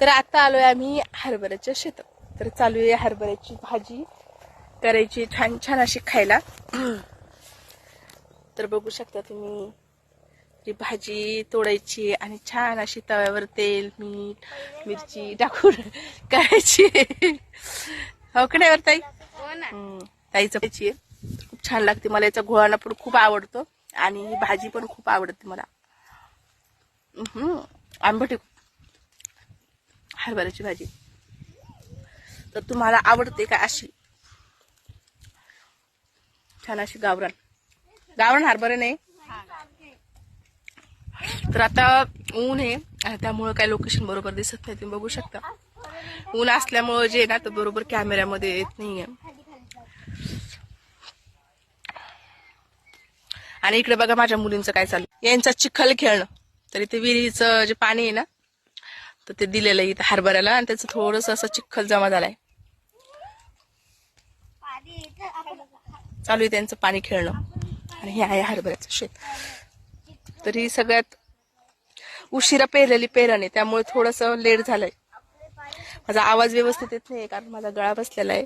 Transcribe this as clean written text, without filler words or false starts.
तर आता आलोय आम्ही हरभऱ्याच्या शेतात. तर चालू आहे हरभऱ्याची भाजी करायची छान छान अशी खायला. तर बघू शकता तुम्ही ती भाजी तोडायची आणि छान अशी तव्यावर तेल मीठ मिरची टाकून करायची. हो की नाही वर ताई? ताईचं पाहिजे खूप छान लागते. मला याचा घोळाना पण खूप आवडतो आणि ही भाजी पण खूप आवडते मला. आंबट हरभऱ्याची भाजी. तर तुम्हाला आवडते का अशी छान अशी गावरान गावरान हरभरे नाही. तर आता ऊन आहे आणि त्यामुळे काही लोकेशन बरोबर दिसत नाही. तुम्ही बघू शकता ऊन असल्यामुळे जे ना तर बरोबर कॅमेऱ्यामध्ये येत नाहीये. आणि इकडे बघा माझ्या मुलींचं काय चालू. यांचा चिखल खेळणं. तर इथे विहिरीचं जे पाणी आहे ना तर ते दिलेलं आहे इथं हरभऱ्याला आणि त्याचं थोडस असं चिखल जमा झालाय. चालू आहे त्यांचं पाणी खेळणं. आणि हे आहे हरभऱ्याचं शेत. तरी सगळ्यात उशिरा पेरलेली पेरण आहे त्यामुळे थोडस लेट झालंय. माझा आवाज व्यवस्थित येत नाही कारण माझा गळा बसलेला आहे.